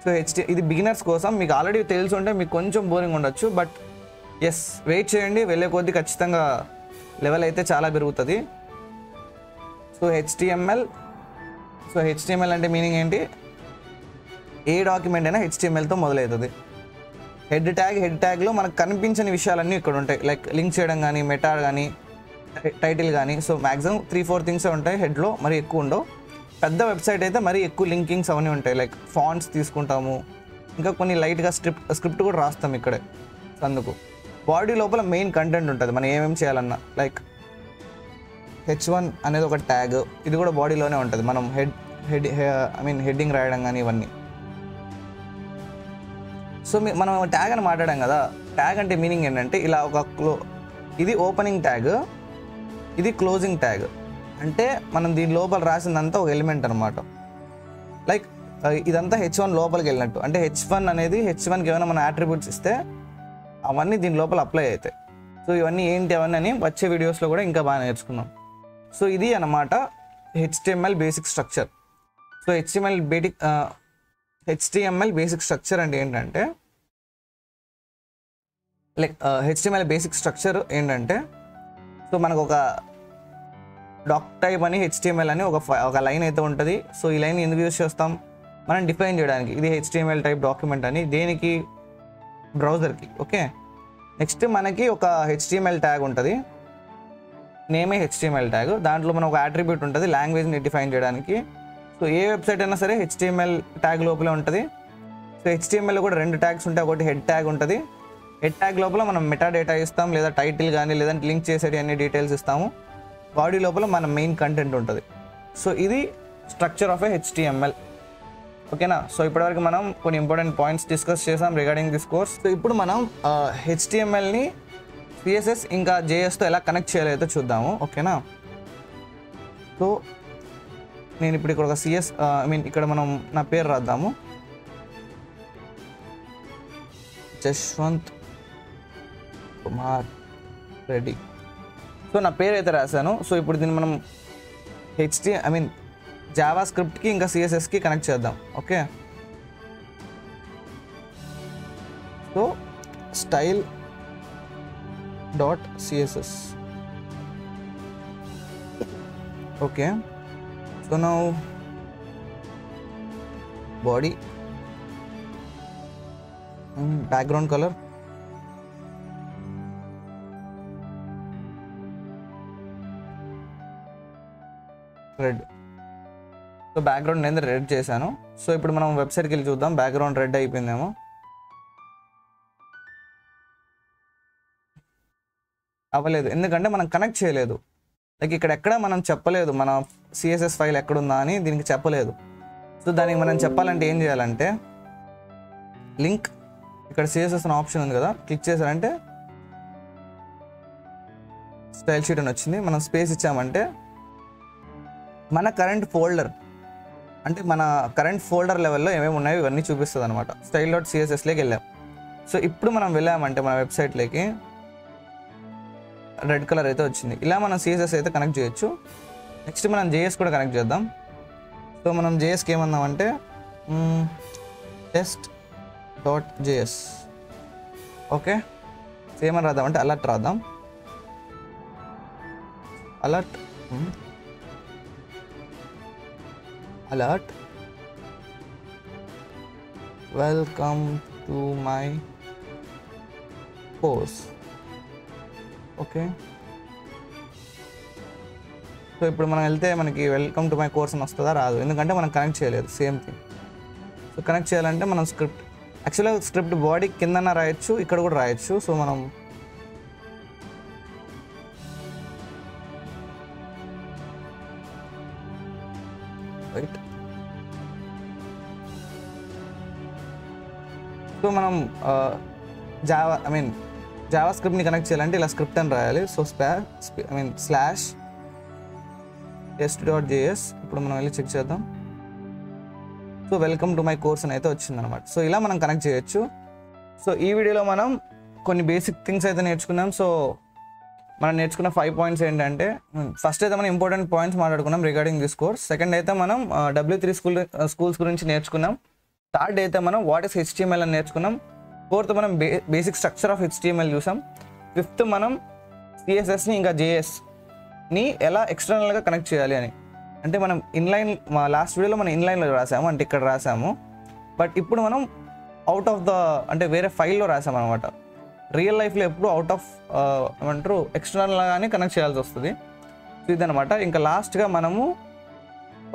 So ఇది బిగినర్స్ కోసం. మీకు ఆల్రెడీ తెలిసి ఉంటే మీకు కొంచెం బోరింగ్ ఉండొచ్చు, బట్ ఎస్ వెయిట్ చేయండి, వెళ్ళే కొద్దీ ఖచ్చితంగా లెవెల్ అయితే చాలా పెరుగుతుంది. సో HTML అంటే మీనింగ్ ఏంటి? ఏ డాక్యుమెంట్ అయినా HTMLతో మొదలవుతుంది. హెడ్ ట్యాగ్లో మనకు కనిపించని విషయాలన్నీ ఇక్కడ ఉంటాయి. లైక్ లింక్ చేయడం కానీ, మెటా కానీ, టైటిల్ కానీ. సో మ్యాక్సిమం 3-4 థింగ్సే ఉంటాయి హెడ్లో, మరి ఎక్కువ ఉండవు. పెద్ద వెబ్సైట్ అయితే మరీ ఎక్కువ లింకింగ్స్ అవన్నీ ఉంటాయి. లైక్ ఫాంట్స్ తీసుకుంటాము, ఇంకా కొన్ని లైట్గా స్క్రిప్ట్ కూడా రాస్తాం ఇక్కడే. అందుకు బాడీ లోపల మెయిన్ కంటెంట్ ఉంటుంది, మనం ఏమేమి చేయాలన్నా. లైక్ H1 అనేది ఒక ట్యాగ్, ఇది కూడా బాడీలోనే ఉంటుంది. మనం హెడ్డింగ్ రాయడం కానీ ఇవన్నీ. సో మనం ట్యాగ్ అని మాట్లాడాం కదా. ట్యాగ్ అంటే మీనింగ్ ఏంటంటే, ఇలా ఇది ఓపెనింగ్ ట్యాగ్, ఇది క్లోజింగ్ ట్యాగ్. అంటే మనం దీని లోపల రాసిందంతా ఒక ఎలిమెంట్ అనమాట. లైక్ ఇదంతా H1 లోపలికి వెళ్ళినట్టు. అంటే H1 అనేది H1కి ఏమైనా మన అట్రిబ్యూట్స్ ఇస్తే అవన్నీ దీని లోపల అప్లై అవుతాయి. సో ఇవన్నీ ఏంటి అవన్నీ అని వచ్చే వీడియోస్లో కూడా ఇంకా బాగా నేర్చుకున్నాం. సో ఇది అన్నమాట HTML basic structure. So HTML basic structure అంటే ఏంటంటే, లైక్ HTML బేసిక్ స్ట్రక్చర్ ఏంటంటే, సో మనకు ఒక డాక్ టైప్ అని HTML అని ఒక లైన్ అయితే ఉంటుంది. సో ఈ లైన్ ఎందుకు యూజ్ చేస్తాం? మనం డిఫైన్ చేయడానికి. ఇది HTML టైప్ డాక్యుమెంట్ అని, దేనికి? బ్రౌజర్కి. ఓకే, నెక్స్ట్ మనకి ఒక HTML ట్యాగ్ ఉంటుంది, నేమే HTML ట్యాగ్. దాంట్లో మనం ఒక అట్రిబ్యూట్ ఉంటుంది లాంగ్వేజ్ని డిఫైన్ చేయడానికి. సో ఏ వెబ్సైట్ అయినా సరే HTML ట్యాగ్ లోపలే ఉంటుంది. సో HTML కూడా 2 ట్యాగ్స్ ఉంటాయి. ఒకటి హెడ్ ట్యాగ్ ఉంటుంది. హెడ్ ట్యాగ్ లోపల మనం మెటా డేటా ఇస్తాం, లేదా టైటిల్ కానీ, లేదంటే లింక్ చేసేటి అన్ని డీటెయిల్స్ ఇస్తాము. బాడీ లోపల మన మెయిన్ కంటెంట్ ఉంటుంది. సో ఇది స్ట్రక్చర్ ఆఫ్ HTML. ఓకేనా? సో ఇప్పటివరకు మనం కొన్ని ఇంపార్టెంట్ పాయింట్స్ డిస్కస్ చేసాం రిగార్డింగ్ దిస్ కోర్స్. సో ఇప్పుడు మనం HTMLని CSS ఇంకా JSతో ఎలా కనెక్ట్ చేయాలో చూద్దాము. ఓకేనా? సో నేను ఇప్పుడు ఇక్కడ ఒక ఇక్కడ మనం నా పేరు రాద్దాము, జశ్వంత్ కుమార్ రెడ్డి. సో నా పేరు అయితే రాశాను. సో ఇప్పుడు దీన్ని మనం జావా స్క్రిప్ట్కి ఇంకా సిఎస్ఎస్కి కనెక్ట్ చేద్దాం. Okay, so style dot CSS. Okay, so now body background colour red. So background నేను రెడ్ చేశాను. సో ఇప్పుడు మనం వెబ్సైట్కి వెళ్ళి చూద్దాం బ్యాక్గ్రౌండ్ రెడ్ అయిపోయిందేమో. అవ్వలేదు, ఎందుకంటే మనం కనెక్ట్ చేయలేదు. లైక్ ఇక్కడ ఎక్కడ మనం చెప్పలేదు మన సిఎస్ఎస్ ఫైల్ ఎక్కడుందా అని దీనికి చెప్పలేదు. సో దానికి మనం చెప్పాలంటే ఏం చేయాలంటే లింక్, ఇక్కడ సిఎస్ఎస్ అనే ఆప్షన్ ఉంది కదా, క్లిక్ చేశారంటే స్టైల్ షీట్ అని వచ్చింది. మనం స్పేస్ ఇచ్చామంటే మన కరెంట్ ఫోల్డర్, అంటే మన కరెంట్ ఫోల్డర్ లెవెల్లో ఏమేమి ఉన్నాయో ఇవన్నీ చూపిస్తుంది అనమాట. స్టైల్ డాట్ సిఎస్ఎస్లోకి వెళ్ళాం. సో ఇప్పుడు మనం వెళ్ళామంటే మన వెబ్సైట్లోకి రెడ్ కలర్ అయితే వచ్చింది. ఇలా మనం సిఎస్ఎస్ అయితే కనెక్ట్ చేయొచ్చు. నెక్స్ట్ మనం జేఎస్ కూడా కనెక్ట్ చేద్దాం. సో మనం జేఎస్కి ఏమన్నామంటే test dot JS. Okay, same అని రాద్దామంటే అలర్ట్ రాద్దాం. Alert alert, welcome to my course. Okay, so ఇప్పుడు మనం వెళ్తే మనకి వెల్కమ్ టు మై కోర్స్ అని వస్తుందా? రాదు, ఎందుకంటే మనం కనెక్ట్ చేయలేదు. Same thing. సో కనెక్ట్ చేయాలంటే మనం స్క్రిప్ట్, యాక్చువల్గా స్క్రిప్ట్ బాడీ కిందన రాయొచ్చు, ఇక్కడ కూడా రాయొచ్చు. సో మనం రైట్, సో మనం జావా స్క్రిప్ట్ని కనెక్ట్ చేయాలంటే ఇలా స్క్రిప్ట్ అని రాయాలి. So slash test.js. ఇప్పుడు మనం వెళ్ళి చెక్ చేద్దాం. So welcome to my course అని అయితే వచ్చిందనమాట. సో ఇలా మనం కనెక్ట్ చేయొచ్చు. సో ఈ వీడియోలో మనం కొన్ని బేసిక్ థింగ్స్ అయితే నేర్చుకున్నాం. సో మనం నేర్చుకున్న 5 పాయింట్స్ ఏంటంటే, ఫస్ట్ అయితే మనం ఇంపార్టెంట్ పాయింట్స్ మాట్లాడుకున్నాం రిగార్డింగ్ దిస్ కోర్స్. సెకండ్ అయితే మనం W3 స్కూల్స్ గురించి నేర్చుకున్నాం. థర్డ్ అయితే మనం వాట్ ఇస్ HTML అని నేర్చుకున్నాం. ఫోర్త్ మనం బేసిక్ స్ట్రక్చర్ ఆఫ్ HTML చూసాం. ఫిఫ్త్ మనం CSSని ఇంకా JSని ఎలా ఎక్స్టర్నల్గా కనెక్ట్ చేయాలి అని. అంటే మనం ఇన్లైన్, మా లాస్ట్ వీడియోలో మనం ఇన్లైన్లో రాసాము, అంటే ఇక్కడ రాసాము. బట్ ఇప్పుడు మనం అవుట్ ఆఫ్ ద, అంటే వేరే ఫైల్లో రాసాము అనమాట. రియల్ లైఫ్లో ఎప్పుడు అవుట్ ఆఫ్ ఏమంటారు ఎక్స్టర్నల్గానే కనెక్ట్ చేయాల్సి వస్తుంది. సో ఇదనమాట. ఇంకా లాస్ట్గా మనము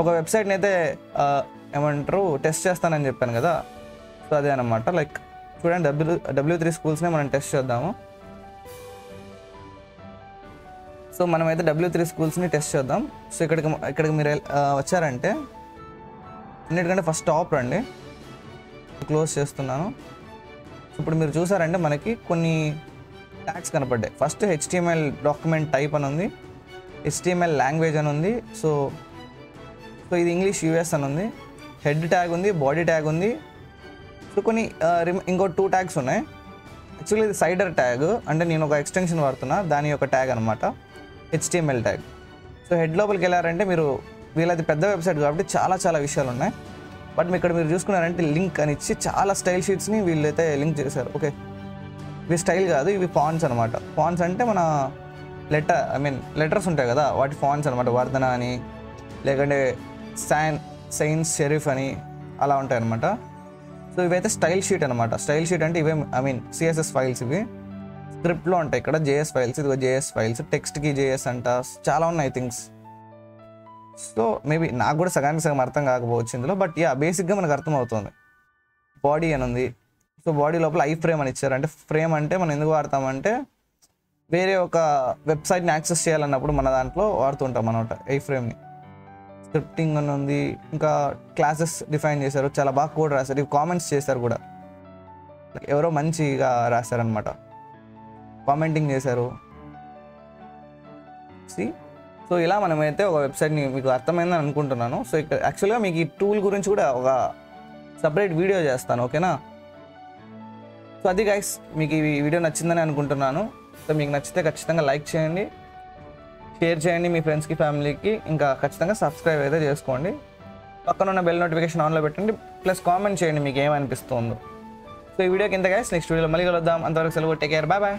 ఒక వెబ్సైట్ని అయితే ఏమంటారు టెస్ట్ చేస్తానని చెప్పాను కదా. సో అదే అనమాట. లైక్ చూడండి, W3 స్కూల్స్నే మనం టెస్ట్ చేద్దాము. సో మనమైతే W3 స్కూల్స్ని టెస్ట్ చేద్దాం. సో ఇక్కడికి మీరు వచ్చారంటే అన్నిటికంటే ఫస్ట్ టాప్ రండి. క్లోజ్ చేస్తున్నాను. ఇప్పుడు మీరు చూసారంటే మనకి కొన్ని ట్యాగ్స్ కనపడ్డాయి. ఫస్ట్ HTML డాక్యుమెంట్ టైప్ అని ఉంది, HTML లాంగ్వేజ్ అని ఉంది. సో ఇది ఇంగ్లీష్ US అని ఉంది. హెడ్ ట్యాగ్ ఉంది, బాడీ ట్యాగ్ ఉంది. సో కొన్ని ఇంకో 2 ట్యాగ్స్ ఉన్నాయి. యాక్చువల్లీ ఇది సైడర్ ట్యాగ్, అంటే నేను ఒక ఎక్స్టెన్షన్ వాడుతున్నా, దాని యొక్క ట్యాగ్ అనమాట HTML ట్యాగ్. సో హెడ్ లోపలికి వెళ్ళారంటే మీరు, వీళ్ళది పెద్ద వెబ్సైట్ కాబట్టి చాలా విషయాలు ఉన్నాయి. బట్ ఇక్కడ మీరు చూసుకున్నారంటే లింక్ అని ఇచ్చి చాలా స్టైల్ షీట్స్ని వీళ్ళైతే లింక్ చేశారు. ఓకే, ఇవి స్టైల్ కాదు, ఇవి ఫాంట్స్ అనమాట. ఫాంట్స్ అంటే మన లెటర్స్ ఉంటాయి కదా, వాటి ఫాంట్స్ అనమాట. వర్ధన అని, లేకంటే సైన్స్ షెరీఫ్ అని అలా ఉంటాయి అనమాట. సో ఇవైతే స్టైల్ షీట్ అనమాట. స్టైల్ షీట్ అంటే ఇవే CSS ఫైల్స్. ఇవి స్క్రిప్ట్లో ఉంటాయి. ఇక్కడ JS ఫైల్స్, ఇదిగో JS ఫైల్స్. టెక్స్ట్కి JS అంట, చాలా ఉన్నాయి థింగ్స్. సో మేబీ నాకు కూడా సగానికి సగం అర్థం కాకపోవచ్చు ఇందులో, బట్ బేసిక్గా మనకు అర్థమవుతుంది. బాడీ అని ఉంది. సో బాడీ లోపల ఫ్రేమ్ అని ఇచ్చారు. అంటే ఫ్రేమ్ అంటే మనం ఎందుకు వాడతామంటే వేరే ఒక వెబ్సైట్ని యాక్సెస్ చేయాలన్నప్పుడు మన దాంట్లో వాడుతుంటాం అనమాట ఫ్రేమ్ని. స్క్రిప్టింగ్ అని ఉంది. ఇంకా క్లాసెస్ డిఫైన్ చేశారు, చాలా బాగా కోడ్ రాశారు. ఇవి కామెంట్స్ చేశారు కూడా, ఎవరో మంచిగా రాశారనమాట, కామెంటింగ్ చేశారు. సో ఇలా మనమైతే ఒక వెబ్సైట్ని, మీకు అర్థమైందని అనుకుంటున్నాను. సో ఇక్కడ యాక్చువల్గా మీకు ఈ టూల్ గురించి కూడా ఒక సపరేట్ వీడియో చేస్తాను, ఓకేనా? సో అది గైస్, మీకు ఈ వీడియో నచ్చిందని అనుకుంటున్నాను. సో మీకు నచ్చితే ఖచ్చితంగా లైక్ చేయండి, షేర్ చేయండి మీ ఫ్రెండ్స్కి, ఫ్యామిలీకి. ఇంకా ఖచ్చితంగా సబ్స్క్రైబ్ అయితే చేసుకోండి. పక్కన ఉన్న బెల్ నోటిఫికేషన్ ఆన్లో పెట్టండి. ప్లస్ కామెంట్ చేయండి మీకు ఏమనిపిస్తుందో. సో ఈ వీడియోకి ఇంత గైస్, నెక్స్ట్ వీడియోలో మళ్ళీ కలుద్దాం. అంతవరకు సెలవు, టేక్ కేర్, బాయ్ బాయ్.